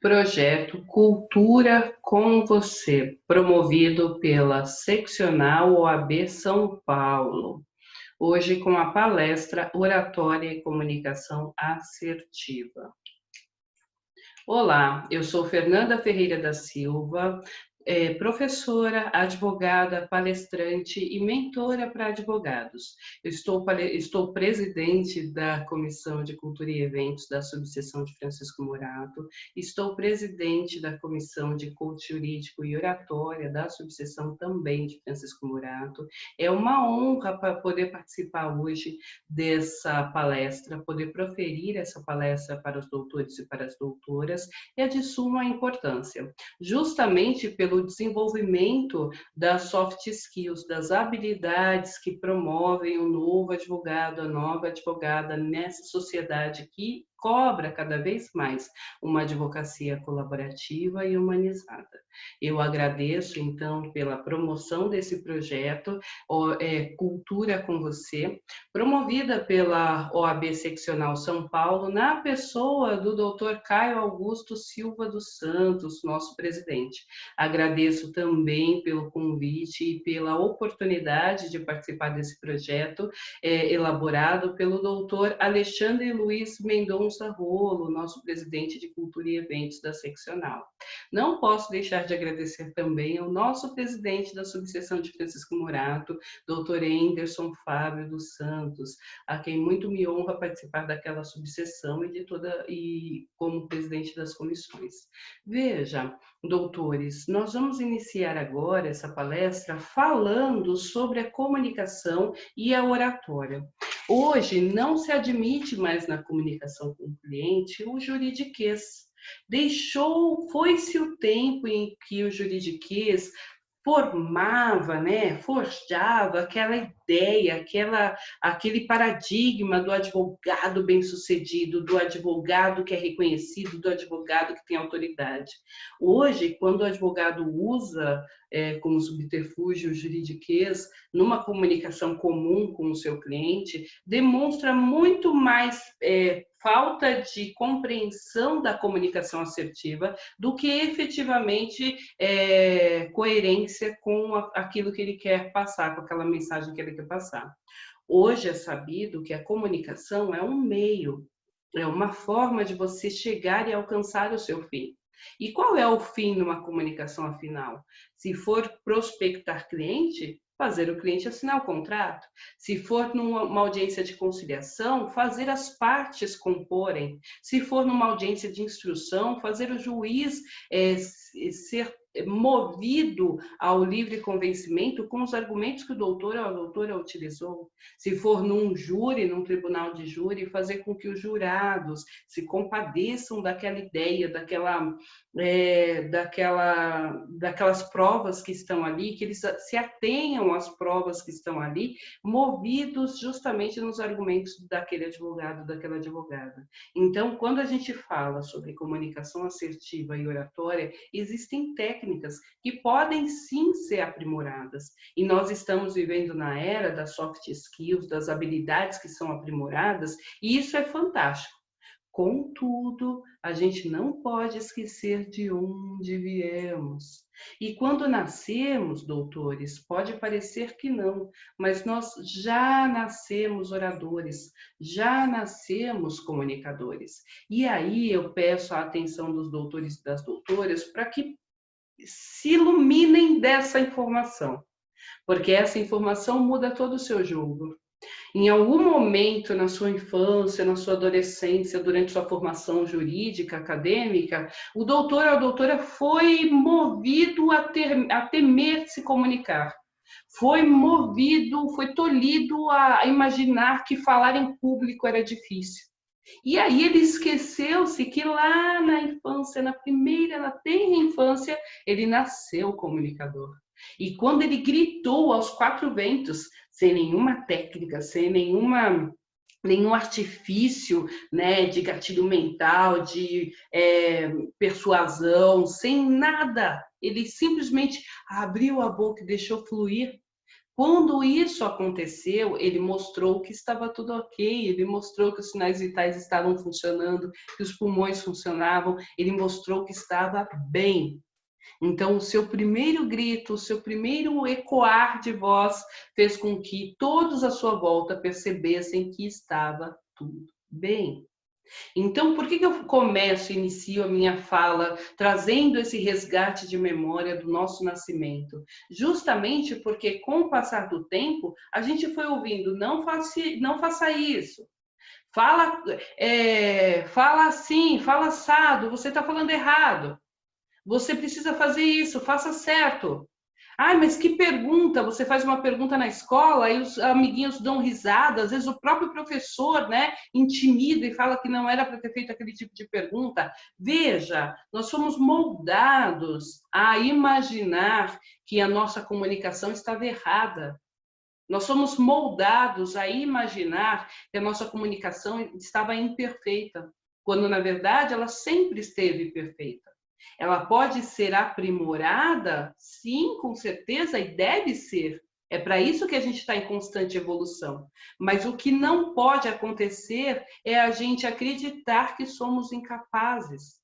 Projeto Cultura com Você, promovido pela Seccional OAB São Paulo. Hoje com a palestra Oratória e Comunicação Assertiva. Olá, eu sou Fernanda Ferreira da Silva, professora, advogada, palestrante e mentora para advogados. Eu estou presidente da Comissão de Cultura e Eventos da Subseção de Francisco Morato, estou presidente da Comissão de Coach Jurídico e Oratória da Subseção também de Francisco Morato. É uma honra poder participar hoje dessa palestra, poder proferir essa palestra para os doutores e para as doutoras, é de suma importância, justamente pelo desenvolvimento das soft skills, das habilidades que promovem o novo advogado, a nova advogada nessa sociedade que cobra cada vez mais uma advocacia colaborativa e humanizada. Eu agradeço, então, pela promoção desse projeto, Cultura com Você, promovida pela OAB Seccional São Paulo, na pessoa do Dr. Caio Augusto Silva dos Santos, nosso presidente. Agradeço também pelo convite e pela oportunidade de participar desse projeto, elaborado pelo Dr. Alexandre Luiz Mendonça Rolo, nosso presidente de Cultura e Eventos da Seccional. Não posso deixar de agradecer também ao nosso presidente da Subseção de Francisco Morato, Dr. Enderson Fábio dos Santos, a quem muito me honra participar daquela subseção e como presidente das comissões. Veja, doutores, nós vamos iniciar agora essa palestra falando sobre a comunicação e a oratória. Hoje não se admite mais na comunicação com o cliente o juridiquês. Foi-se o tempo em que o juridiquês formava, forjava aquela ideia, aquele paradigma do advogado bem-sucedido, do advogado que é reconhecido, do advogado que tem autoridade. Hoje, quando o advogado usa como subterfúgio o juridiquês numa comunicação comum com o seu cliente, demonstra muito mais falta de compreensão da comunicação assertiva do que efetivamente coerência com aquilo que ele quer passar, com aquela mensagem que ele quer passar. Hoje é sabido que a comunicação é um meio, é uma forma de você chegar e alcançar o seu fim. E qual é o fim numa comunicação afinal? Se for prospectar cliente, fazer o cliente assinar o contrato. Se for numa audiência de conciliação, fazer as partes comporem. Se for numa audiência de instrução, fazer o juiz ser movido ao livre convencimento com os argumentos que o doutor ou a doutora utilizou. Se for num júri, num tribunal de júri, fazer com que os jurados se compadeçam daquela ideia, daquelas provas que estão ali, que eles se atenham às provas que estão ali, movidos justamente nos argumentos daquele advogado, daquela advogada. Então, quando a gente fala sobre comunicação assertiva e oratória, existem técnicas que podem sim ser aprimoradas. E nós estamos vivendo na era das soft skills, das habilidades que são aprimoradas, e isso é fantástico. Contudo, a gente não pode esquecer de onde viemos. E quando nascemos, doutores, pode parecer que não, mas nós já nascemos oradores, já nascemos comunicadores. E aí eu peço a atenção dos doutores e das doutoras para que se iluminem dessa informação, porque essa informação muda todo o seu jogo. Em algum momento na sua infância, na sua adolescência, durante sua formação jurídica, acadêmica, o doutor ou a doutora foi movido a temer se comunicar. Foi movido, foi tolhido a imaginar que falar em público era difícil. E aí ele esqueceu-se que lá na infância, na tenra infância, ele nasceu comunicador. E quando ele gritou aos quatro ventos, sem nenhuma técnica, sem nenhum artifício, de gatilho mental, de persuasão, sem nada, ele simplesmente abriu a boca e deixou fluir. Quando isso aconteceu, ele mostrou que estava tudo ok, ele mostrou que os sinais vitais estavam funcionando, que os pulmões funcionavam, ele mostrou que estava bem. Então, o seu primeiro grito, o seu primeiro ecoar de voz fez com que todos à sua volta percebessem que estava tudo bem. Então, por que eu começo, inicio a minha fala trazendo esse resgate de memória do nosso nascimento? Justamente porque, com o passar do tempo, a gente foi ouvindo, não faça isso. Fala assim, fala assado, você está falando errado. Você precisa fazer isso, faça certo. Ai, mas que pergunta! Você faz uma pergunta na escola e os amiguinhos dão risada, às vezes o próprio professor, né, intimida e fala que não era para ter feito aquele tipo de pergunta. Veja, nós somos moldados a imaginar que a nossa comunicação estava errada. Nós somos moldados a imaginar que a nossa comunicação estava imperfeita, quando na verdade ela sempre esteve perfeita. Ela pode ser aprimorada? Sim, com certeza, e deve ser. É para isso que a gente está em constante evolução. Mas o que não pode acontecer é a gente acreditar que somos incapazes.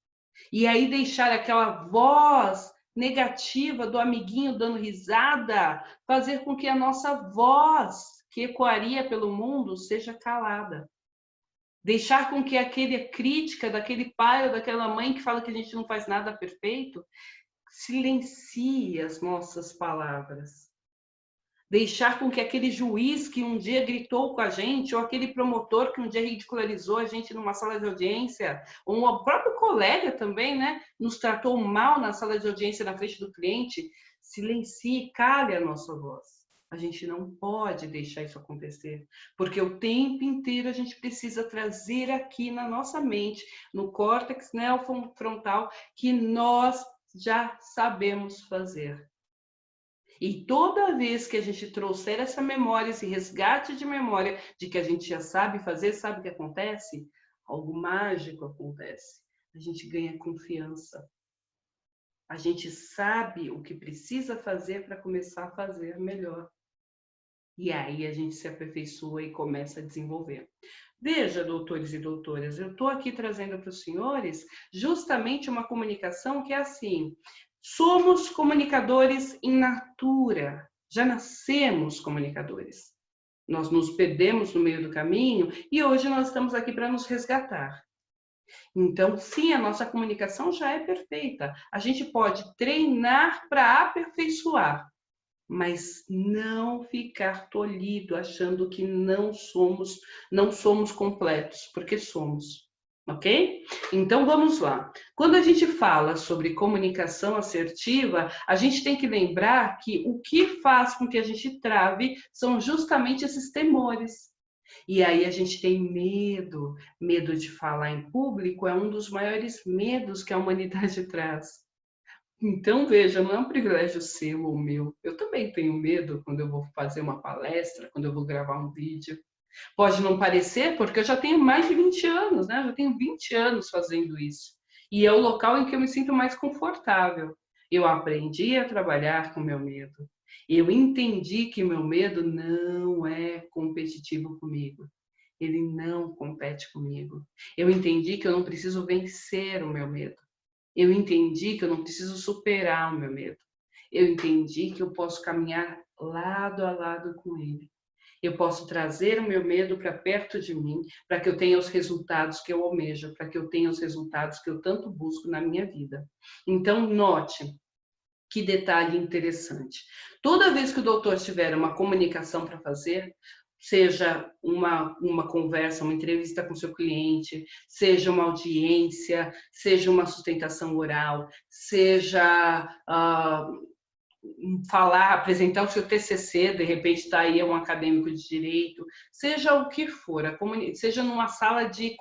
E aí deixar aquela voz negativa do amiguinho dando risada fazer com que a nossa voz, que ecoaria pelo mundo, seja calada. Deixar com que aquele crítica daquele pai ou daquela mãe que fala que a gente não faz nada perfeito, silencie as nossas palavras. Deixar com que aquele juiz que um dia gritou com a gente, ou aquele promotor que um dia ridicularizou a gente numa sala de audiência, ou o próprio colega também, né, nos tratou mal na sala de audiência na frente do cliente, silencie, cale a nossa voz. A gente não pode deixar isso acontecer, porque o tempo inteiro a gente precisa trazer aqui na nossa mente, no córtex neofrontal, que nós já sabemos fazer. E toda vez que a gente trouxer essa memória, esse resgate de memória de que a gente já sabe fazer, sabe o que acontece? Algo mágico acontece. A gente ganha confiança. A gente sabe o que precisa fazer para começar a fazer melhor. E aí a gente se aperfeiçoa e começa a desenvolver. Veja, doutores e doutoras, eu estou aqui trazendo para os senhores justamente uma comunicação que é assim: somos comunicadores in natura, já nascemos comunicadores. Nós nos perdemos no meio do caminho e hoje nós estamos aqui para nos resgatar. Então, sim, a nossa comunicação já é perfeita. A gente pode treinar para aperfeiçoar, mas não ficar tolhido achando que não somos completos, porque somos, ok? Então vamos lá. Quando a gente fala sobre comunicação assertiva, a gente tem que lembrar que o que faz com que a gente trave são justamente esses temores. E aí a gente tem medo, medo de falar em público é um dos maiores medos que a humanidade traz. Então, veja, não é um privilégio seu ou meu. Eu também tenho medo quando eu vou fazer uma palestra, quando eu vou gravar um vídeo. Pode não parecer, porque eu já tenho mais de 20 anos, né? Eu já tenho 20 anos fazendo isso. E é o local em que eu me sinto mais confortável. Eu aprendi a trabalhar com meu medo. Eu entendi que meu medo não é competitivo comigo. Ele não compete comigo. Eu entendi que eu não preciso vencer o meu medo. Eu entendi que eu não preciso superar o meu medo. Eu entendi que eu posso caminhar lado a lado com ele. Eu posso trazer o meu medo para perto de mim, para que eu tenha os resultados que eu almejo, para que eu tenha os resultados que eu tanto busco na minha vida. Então, note que detalhe interessante. Toda vez que o doutor tiver uma comunicação para fazer, seja uma conversa, uma entrevista com seu cliente, seja uma audiência, seja uma sustentação oral, seja falar, apresentar o seu TCC, de repente está aí um acadêmico de direito, seja o que for, seja numa sala de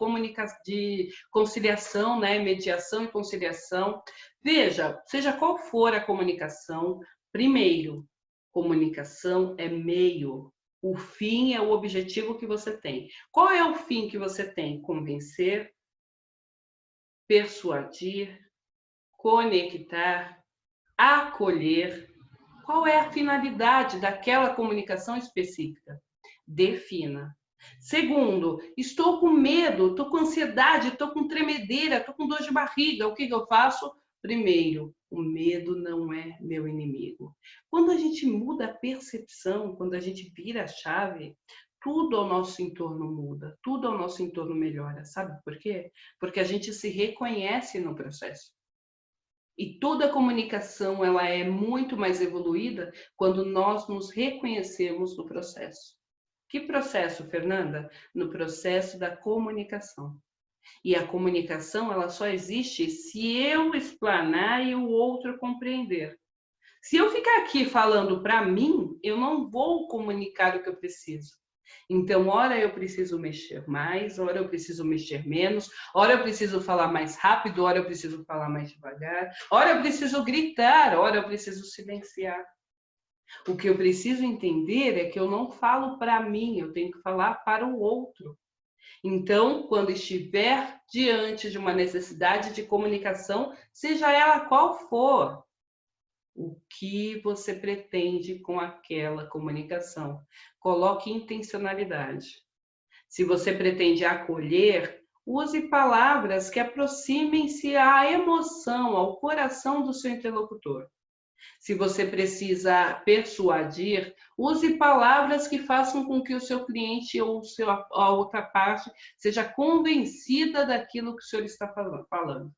conciliação, né, mediação e conciliação, veja, seja qual for a comunicação, primeiro, comunicação é meio, o fim é o objetivo que você tem. Qual é o fim que você tem? Convencer, persuadir, conectar, acolher, Qual é a finalidade daquela comunicação específica? Defina. Segundo, estou com medo, estou com ansiedade, estou com tremedeira, estou com dor de barriga. O que eu faço? Primeiro, o medo não é meu inimigo. Quando a gente muda a percepção, quando a gente vira a chave, tudo ao nosso entorno muda, tudo ao nosso entorno melhora. Sabe por quê? Porque a gente se reconhece no processo. E toda a comunicação ela é muito mais evoluída quando nós nos reconhecemos no processo. Que processo, Fernanda? No processo da comunicação. E a comunicação ela só existe se eu explanar e o outro compreender. Se eu ficar aqui falando para mim, eu não vou comunicar o que eu preciso. Então, ora eu preciso mexer mais, ora eu preciso mexer menos, ora eu preciso falar mais rápido, ora eu preciso falar mais devagar, ora eu preciso gritar, ora eu preciso silenciar. O que eu preciso entender é que eu não falo para mim, eu tenho que falar para o outro. Então, quando estiver diante de uma necessidade de comunicação, seja ela qual for, o que você pretende com aquela comunicação? Coloque intencionalidade. Se você pretende acolher, use palavras que aproximem-se à emoção, ao coração do seu interlocutor. Se você precisa persuadir, use palavras que façam com que o seu cliente ou a outra parte seja convencida daquilo que o senhor está falando.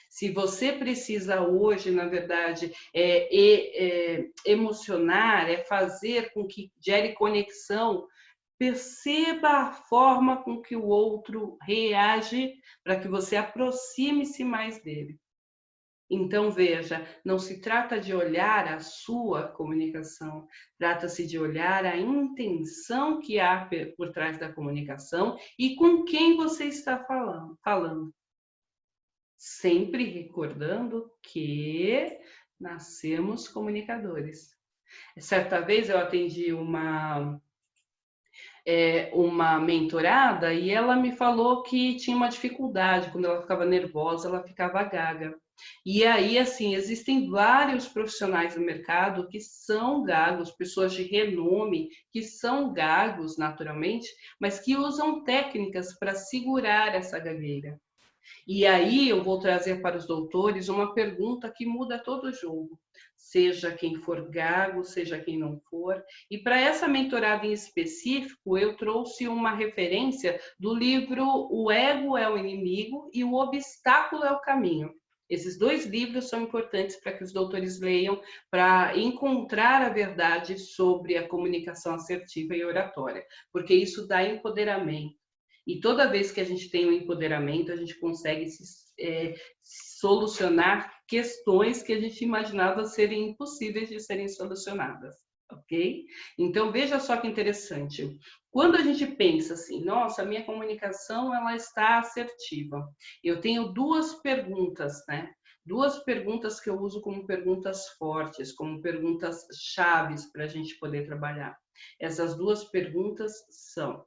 Se você precisa hoje, na verdade, emocionar, fazer com que gere conexão, perceba a forma com que o outro reage para que você aproxime-se mais dele. Então, veja, não se trata de olhar a sua comunicação, trata-se de olhar a intenção que há por trás da comunicação e com quem você está falando. Sempre recordando que nascemos comunicadores. Certa vez eu atendi uma mentorada e ela me falou que tinha uma dificuldade, quando ela ficava nervosa, ela ficava gaga. E aí, assim, existem vários profissionais no mercado que são gagos, pessoas de renome, que são gagos naturalmente, mas que usam técnicas para segurar essa gagueira. E aí eu vou trazer para os doutores uma pergunta que muda todo o jogo, seja quem for gago, seja quem não for. E para essa mentorada em específico, eu trouxe uma referência do livro O Ego é o Inimigo e O Obstáculo é o Caminho. Esses dois livros são importantes para que os doutores leiam para encontrar a verdade sobre a comunicação assertiva e oratória, porque isso dá empoderamento. E toda vez que a gente tem um empoderamento, a gente consegue solucionar questões que a gente imaginava serem impossíveis de serem solucionadas, ok? Então, veja só que interessante. Quando a gente pensa assim, nossa, a minha comunicação ela está assertiva. Eu tenho duas perguntas, né? Duas perguntas que eu uso como perguntas fortes, como perguntas chaves para a gente poder trabalhar. Essas duas perguntas são...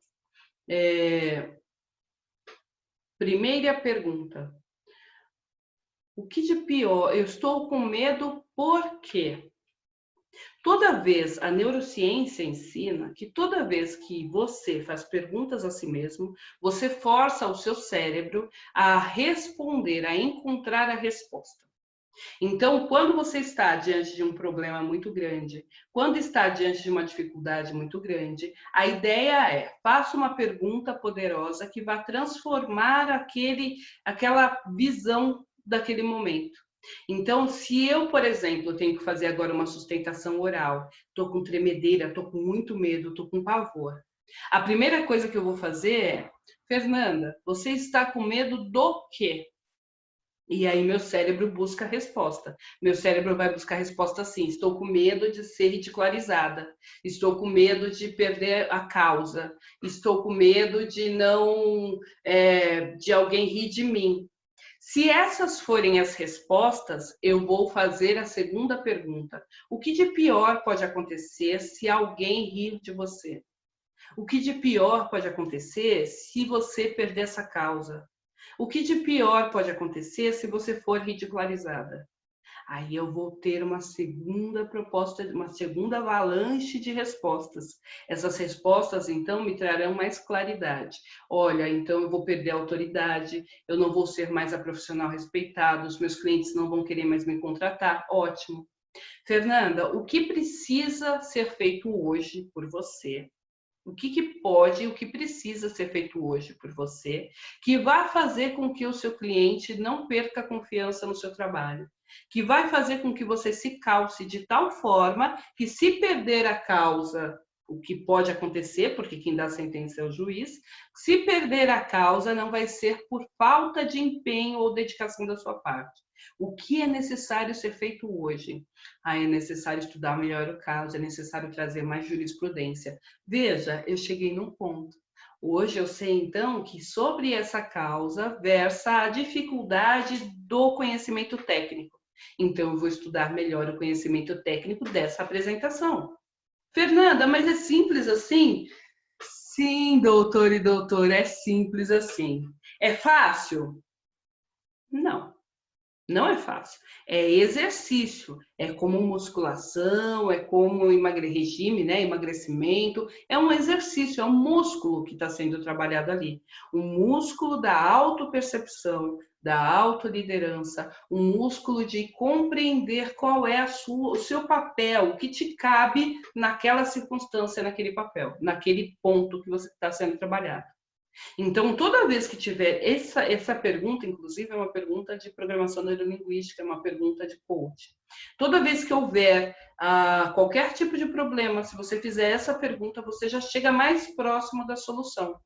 Primeira pergunta. O que de pior? Eu estou com medo por quê? Toda vez, a neurociência ensina que toda vez que você faz perguntas a si mesmo, você força o seu cérebro a responder, a encontrar a resposta. Então, quando você está diante de um problema muito grande, quando está diante de uma dificuldade muito grande, a ideia é, faça uma pergunta poderosa que vai transformar aquela visão daquele momento. Então, se eu, por exemplo, tenho que fazer agora uma sustentação oral, estou com tremedeira, estou com muito medo, estou com pavor. A primeira coisa que eu vou fazer é, Fernanda, você está com medo do quê? E aí meu cérebro busca a resposta. Meu cérebro vai buscar a resposta assim: estou com medo de ser ridicularizada, estou com medo de perder a causa, estou com medo de não de alguém rir de mim. Se essas forem as respostas, eu vou fazer a segunda pergunta: o que de pior pode acontecer se alguém rir de você? O que de pior pode acontecer se você perder essa causa? O que de pior pode acontecer se você for ridicularizada? Aí eu vou ter uma segunda proposta, uma segunda avalanche de respostas. Essas respostas, então, me trarão mais claridade. Olha, então eu vou perder a autoridade, eu não vou ser mais a profissional respeitada, os meus clientes não vão querer mais me contratar. Ótimo. Fernanda, o que precisa ser feito hoje por você? O que pode e o que precisa ser feito hoje por você, que vai fazer com que o seu cliente não perca a confiança no seu trabalho, que vai fazer com que você se calce de tal forma que, se perder a causa, o que pode acontecer, porque quem dá a sentença é o juiz, se perder a causa, não vai ser por falta de empenho ou dedicação da sua parte. O que é necessário ser feito hoje? É necessário estudar melhor o caso, é necessário trazer mais jurisprudência. Veja, eu cheguei num ponto. Hoje eu sei, então, que sobre essa causa versa a dificuldade do conhecimento técnico. Então, eu vou estudar melhor o conhecimento técnico dessa apresentação. Fernanda, mas é simples assim? Sim, doutor e doutora, é simples assim. É fácil? Não. Não é fácil. É exercício. É como musculação, é como regime, né? Emagrecimento. É um exercício, é um músculo que está sendo trabalhado ali. Um músculo da autopercepção, da autoliderança, um músculo de compreender qual é o seu papel, o que te cabe naquela circunstância, naquele papel, naquele ponto que você está sendo trabalhado. Então, toda vez que tiver essa pergunta, inclusive é uma pergunta de programação neurolinguística, é uma pergunta de coach. Toda vez que houver qualquer tipo de problema, se você fizer essa pergunta, você já chega mais próximo da solução.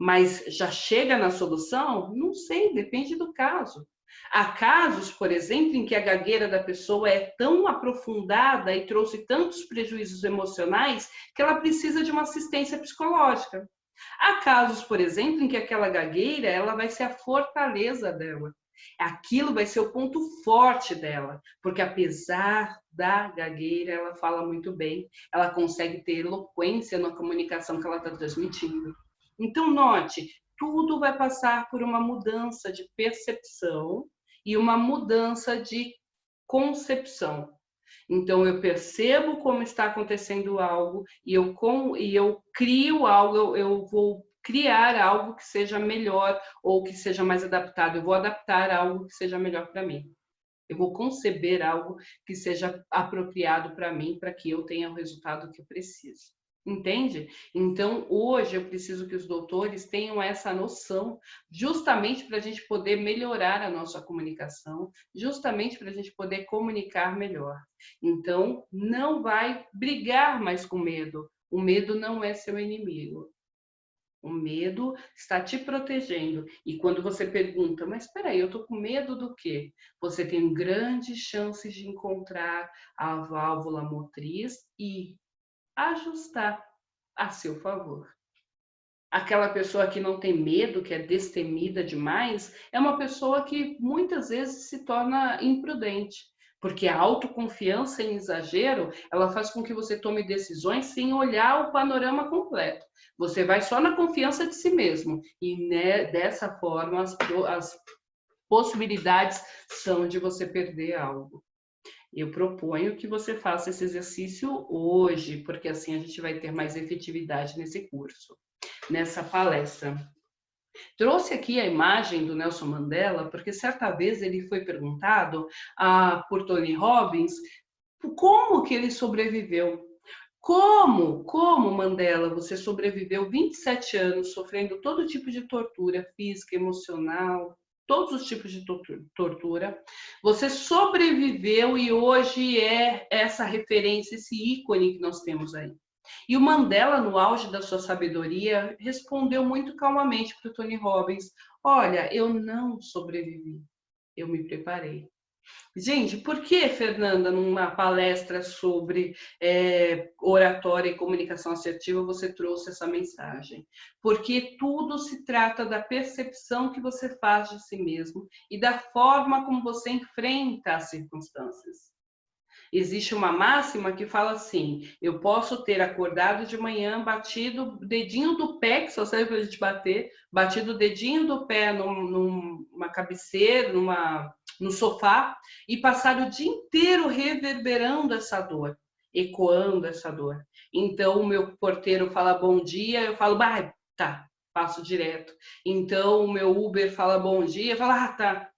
Mas já chega na solução? Não sei, depende do caso. Há casos, por exemplo, em que a gagueira da pessoa é tão aprofundada e trouxe tantos prejuízos emocionais que ela precisa de uma assistência psicológica. Há casos, por exemplo, em que aquela gagueira ela vai ser a fortaleza dela. Aquilo vai ser o ponto forte dela, porque apesar da gagueira, ela fala muito bem, ela consegue ter eloquência na comunicação que ela está transmitindo. Então, note, tudo vai passar por uma mudança de percepção e uma mudança de concepção. Então, eu percebo como está acontecendo algo e eu crio algo, eu vou criar algo que seja melhor ou que seja mais adaptado. Eu vou adaptar algo que seja melhor para mim. Eu vou conceber algo que seja apropriado para mim, para que eu tenha o resultado que eu preciso. Entende? Então, hoje eu preciso que os doutores tenham essa noção, justamente para a gente poder melhorar a nossa comunicação, justamente para a gente poder comunicar melhor. Então, não vai brigar mais com medo. O medo não é seu inimigo. O medo está te protegendo. E quando você pergunta, mas espera aí, eu estou com medo do quê? Você tem grandes chances de encontrar a válvula motriz e ajustar a seu favor. Aquela pessoa que não tem medo, que é destemida demais, é uma pessoa que muitas vezes se torna imprudente, porque a autoconfiança em exagero, ela faz com que você tome decisões sem olhar o panorama completo. Você vai só na confiança de si mesmo e, né, dessa forma as possibilidades são de você perder algo. Eu proponho que você faça esse exercício hoje, porque assim a gente vai ter mais efetividade nesse curso, nessa palestra. Trouxe aqui a imagem do Nelson Mandela, porque certa vez ele foi perguntado por Tony Robbins como que ele sobreviveu. Como, Mandela, você sobreviveu 27 anos sofrendo todo tipo de tortura física, emocional, todos os tipos de tortura. Você sobreviveu e hoje é essa referência, esse ícone que nós temos aí. E o Mandela, no auge da sua sabedoria, respondeu muito calmamente para o Tony Robbins: olha, eu não sobrevivi, eu me preparei. Gente, por que, Fernanda, numa palestra sobre oratória e comunicação assertiva, você trouxe essa mensagem? Porque tudo se trata da percepção que você faz de si mesmo e da forma como você enfrenta as circunstâncias. Existe uma máxima que fala assim: eu posso ter acordado de manhã, batido o dedinho do pé, que só serve para a gente bater, batido o dedinho do pé numa cabeceira, no sofá e passar o dia inteiro reverberando essa dor, ecoando essa dor. Então, o meu porteiro fala bom dia, eu falo, bah, tá, passo direto. Então, o meu Uber fala bom dia, eu falo, ah, tá,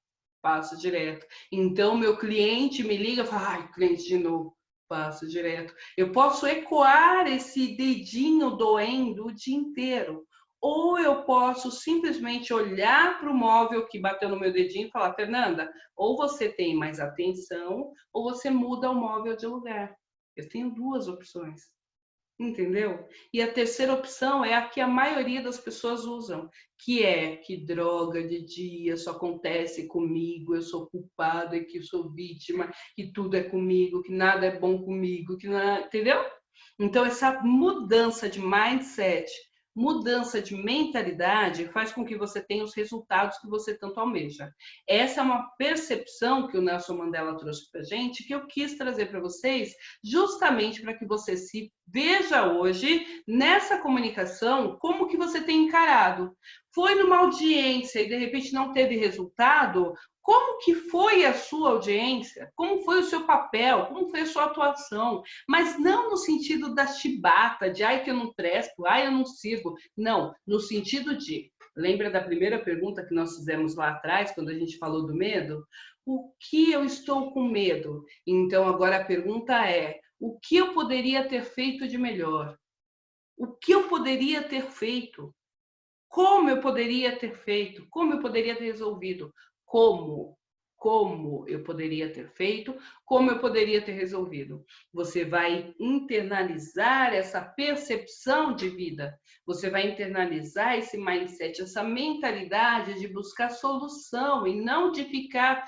passo direto. Então, meu cliente me liga, fala, ai, cliente de novo, passo direto. Eu posso ecoar esse dedinho doendo o dia inteiro. Ou eu posso simplesmente olhar para o móvel que bateu no meu dedinho e falar, Fernanda, ou você tem mais atenção, ou você muda o móvel de lugar. Eu tenho duas opções. Entendeu? E a terceira opção é a que a maioria das pessoas usam, que é que droga de dia só acontece comigo, eu sou culpada, que eu sou vítima, que tudo é comigo, que nada é bom comigo, que nada, entendeu? Então essa mudança de mindset, mudança de mentalidade faz com que você tenha os resultados que você tanto almeja. Essa é uma percepção que o Nelson Mandela trouxe para a gente, que eu quis trazer para vocês, justamente para que você se veja hoje nessa comunicação como que você tem encarado. Foi numa audiência e de repente não teve resultado? Como que foi a sua audiência? Como foi o seu papel? Como foi a sua atuação? Mas não no sentido da chibata, de ai que eu não presto, ai eu não sirvo. Não, no sentido de, lembra da primeira pergunta que nós fizemos lá atrás, quando a gente falou do medo? O que eu estou com medo? Então agora a pergunta é, o que eu poderia ter feito de melhor? O que eu poderia ter feito? Como eu poderia ter feito? Como eu poderia ter resolvido? Como? Como eu poderia ter feito? Como eu poderia ter resolvido? Você vai internalizar essa percepção de vida. Você vai internalizar esse mindset, essa mentalidade de buscar solução e não de ficar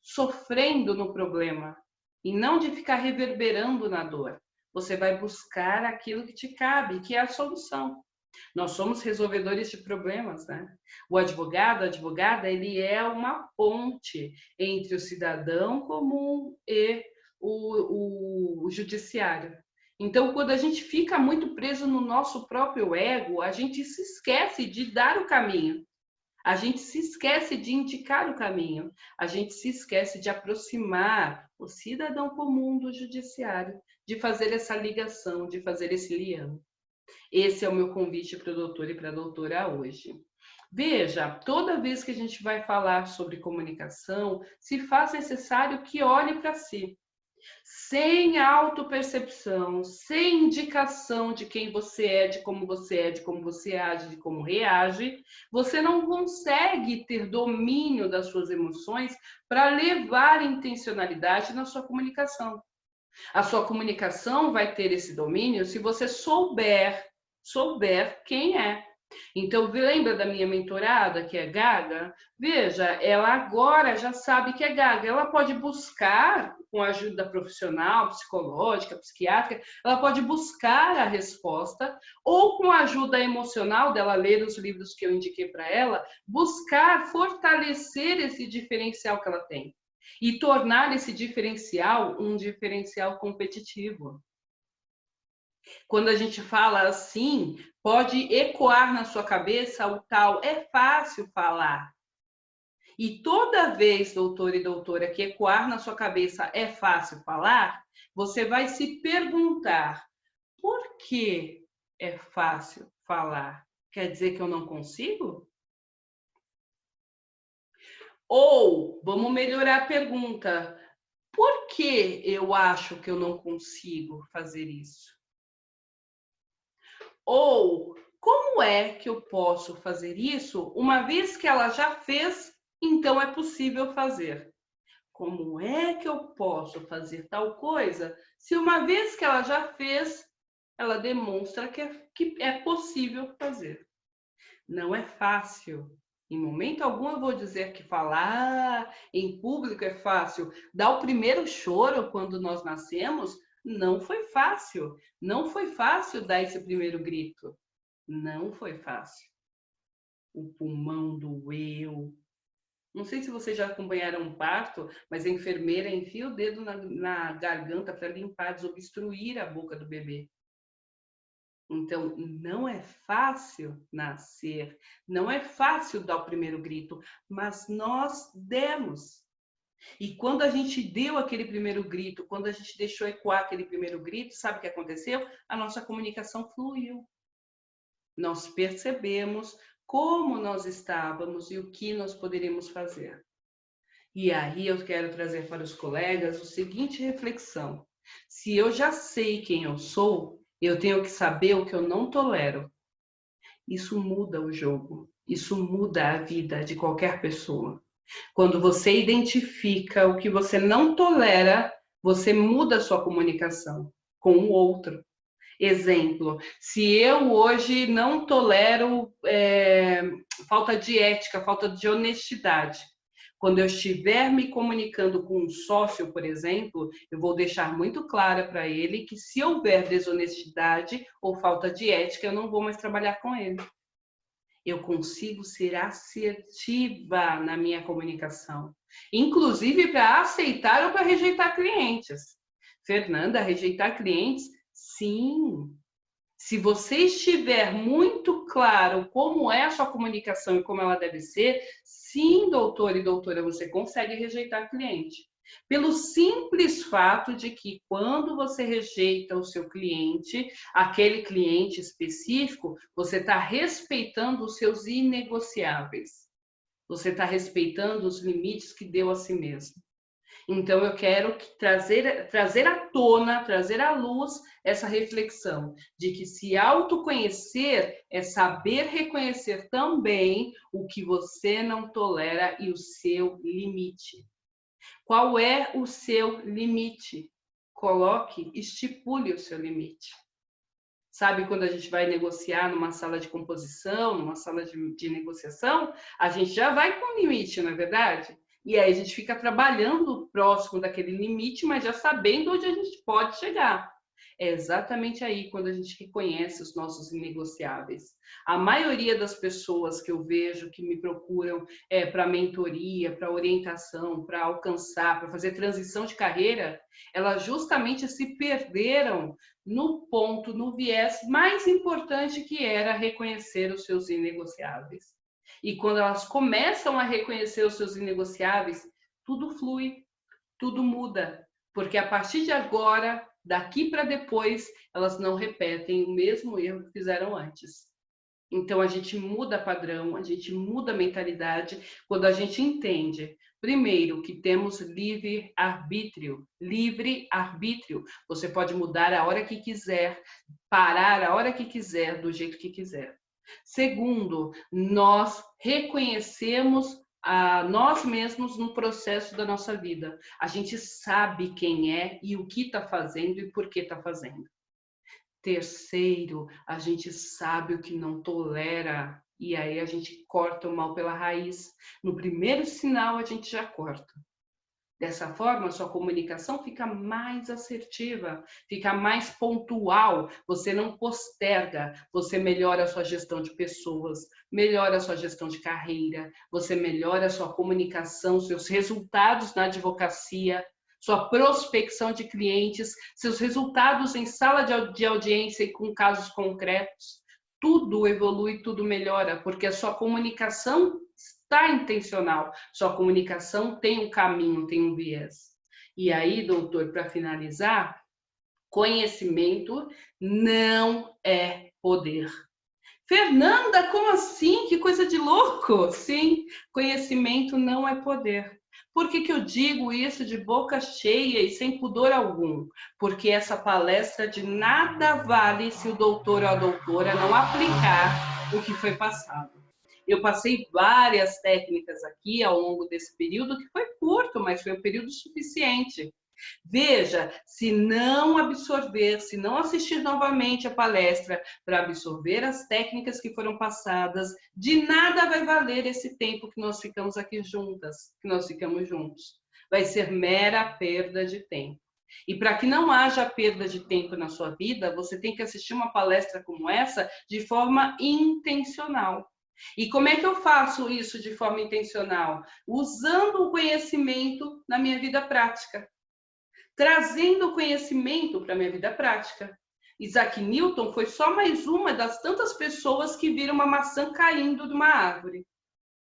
sofrendo no problema e não de ficar reverberando na dor. Você vai buscar aquilo que te cabe, que é a solução. Nós somos resolvedores de problemas, né? O advogado, a advogada, ele é uma ponte entre o cidadão comum e o judiciário. Então, quando a gente fica muito preso no nosso próprio ego, a gente se esquece de dar o caminho. A gente se esquece de indicar o caminho, a gente se esquece de aproximar o cidadão comum do judiciário, de fazer essa ligação, de fazer esse liame. Esse é o meu convite para o doutor e para a doutora hoje. Veja, toda vez que a gente vai falar sobre comunicação, se faz necessário que olhe para si. Sem autopercepção, sem indicação de quem você é, de como você é, de como você age, de como reage, você não consegue ter domínio das suas emoções para levar intencionalidade na sua comunicação. A sua comunicação vai ter esse domínio se você souber quem é. Então, lembra da minha mentorada, que é Gaga? Veja, ela agora já sabe que é Gaga. Ela pode buscar, com a ajuda profissional, psicológica, psiquiátrica, ela pode buscar a resposta, ou com a ajuda emocional dela ler os livros que eu indiquei para ela, buscar fortalecer esse diferencial que ela tem e tornar esse diferencial um diferencial competitivo. Quando a gente fala assim, pode ecoar na sua cabeça o tal, é fácil falar. E toda vez, doutor e doutora, que ecoar na sua cabeça é fácil falar, você vai se perguntar, por que é fácil falar? Quer dizer que eu não consigo? Ou, vamos melhorar a pergunta, por que eu acho que eu não consigo fazer isso? Ou como é que eu posso fazer isso uma vez que ela já fez, então é possível fazer? Como é que eu posso fazer tal coisa se uma vez que ela já fez, ela demonstra que é possível fazer? Não é fácil. Em momento algum eu vou dizer que falar em público é fácil. Dar o primeiro choro quando nós nascemos não foi fácil. Não foi fácil dar esse primeiro grito. Não foi fácil. O pulmão doeu. Não sei se vocês já acompanharam um parto, mas a enfermeira enfia o dedo na garganta para limpar, desobstruir a boca do bebê. Então, não é fácil nascer, não é fácil dar o primeiro grito, mas nós demos. E quando a gente deu aquele primeiro grito, quando a gente deixou ecoar aquele primeiro grito, sabe o que aconteceu? A nossa comunicação fluiu. Nós percebemos como nós estávamos e o que nós poderíamos fazer. E aí eu quero trazer para os colegas a seguinte reflexão. Se eu já sei quem eu sou, eu tenho que saber o que eu não tolero. Isso muda o jogo, isso muda a vida de qualquer pessoa. Quando você identifica o que você não tolera, você muda a sua comunicação com o outro. Exemplo, se eu hoje não tolero falta de ética, falta de honestidade, quando eu estiver me comunicando com um sócio, por exemplo, eu vou deixar muito clara para ele que se houver desonestidade ou falta de ética, eu não vou mais trabalhar com ele. Eu consigo ser assertiva na minha comunicação, inclusive para aceitar ou para rejeitar clientes. Fernanda, rejeitar clientes? Sim. Se você estiver muito claro como é a sua comunicação e como ela deve ser, sim, doutor e doutora, você consegue rejeitar cliente. Pelo simples fato de que quando você rejeita o seu cliente, aquele cliente específico, você está respeitando os seus inegociáveis. Você está respeitando os limites que deu a si mesmo. Então, eu quero trazer à tona, trazer à luz essa reflexão de que se autoconhecer é saber reconhecer também o que você não tolera e o seu limite. Qual é o seu limite? Coloque, estipule o seu limite. Sabe quando a gente vai negociar numa sala de composição, numa sala de negociação, a gente já vai com limite, não é verdade? E aí a gente fica trabalhando próximo daquele limite, mas já sabendo onde a gente pode chegar. É exatamente aí quando a gente reconhece os nossos inegociáveis. A maioria das pessoas que eu vejo que me procuram para mentoria, para orientação, para alcançar, para fazer transição de carreira, elas justamente se perderam no ponto, no viés mais importante que era reconhecer os seus inegociáveis. E quando elas começam a reconhecer os seus inegociáveis, tudo flui, tudo muda, porque a partir de agora, daqui para depois, elas não repetem o mesmo erro que fizeram antes. Então a gente muda padrão, a gente muda mentalidade quando a gente entende, primeiro, que temos livre arbítrio. Livre arbítrio. Você pode mudar a hora que quiser, parar a hora que quiser, do jeito que quiser. Segundo, nós reconhecemos a nós mesmos no processo da nossa vida. A gente sabe quem é e o que está fazendo e por que está fazendo. Terceiro, a gente sabe o que não tolera e aí a gente corta o mal pela raiz. No primeiro sinal, a gente já corta. Dessa forma, a sua comunicação fica mais assertiva, fica mais pontual, você não posterga, você melhora a sua gestão de pessoas, melhora a sua gestão de carreira, você melhora a sua comunicação, seus resultados na advocacia, sua prospecção de clientes, seus resultados em sala de audiência e com casos concretos. Tudo evolui, tudo melhora, porque a sua comunicação está intencional. Sua comunicação tem um caminho, tem um viés. E aí, doutor, para finalizar, conhecimento não é poder. Fernanda, como assim? Que coisa de louco! Sim, conhecimento não é poder. Por que eu digo isso de boca cheia e sem pudor algum? Porque essa palestra de nada vale se o doutor ou a doutora não aplicar o que foi passado. Eu passei várias técnicas aqui ao longo desse período, que foi curto, mas foi um período suficiente. Veja, se não absorver, se não assistir novamente a palestra para absorver as técnicas que foram passadas, de nada vai valer esse tempo que nós ficamos aqui juntas, que nós ficamos juntos. Vai ser mera perda de tempo. E para que não haja perda de tempo na sua vida, você tem que assistir uma palestra como essa de forma intencional. E como é que eu faço isso de forma intencional? Usando o conhecimento na minha vida prática. Trazendo o conhecimento para a minha vida prática. Isaac Newton foi só mais uma das tantas pessoas que viram uma maçã caindo de uma árvore.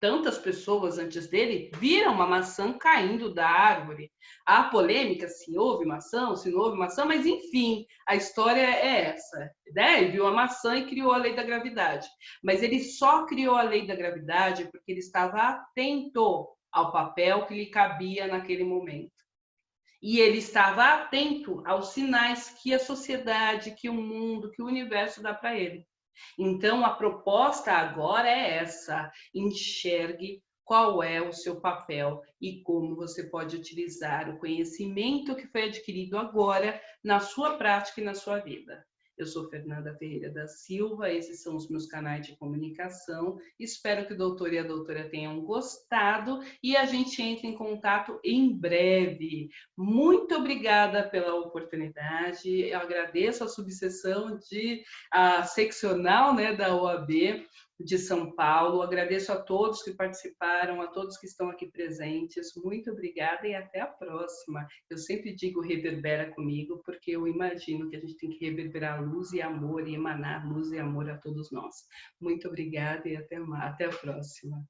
tantas pessoas antes dele viram uma maçã caindo da árvore. Há polêmica se houve maçã, se não houve maçã, mas enfim, a história é essa. Né? Ele viu a maçã e criou a lei da gravidade. Mas ele só criou a lei da gravidade porque ele estava atento ao papel que lhe cabia naquele momento. E ele estava atento aos sinais que a sociedade, que o mundo, que o universo dá para ele. Então, a proposta agora é essa: enxergue qual é o seu papel e como você pode utilizar o conhecimento que foi adquirido agora na sua prática e na sua vida. Eu sou Fernanda Ferreira da Silva, esses são os meus canais de comunicação. Espero que o doutor e a doutora tenham gostado e a gente entre em contato em breve. Muito obrigada pela oportunidade. Eu agradeço a subseção de a seccional, né, da OAB de São Paulo. Agradeço a todos que participaram, a todos que estão aqui presentes. Muito obrigada e até a próxima. Eu sempre digo reverbera comigo, porque eu imagino que a gente tem que reverberar luz e amor e emanar luz e amor a todos nós. Muito obrigada e até a próxima.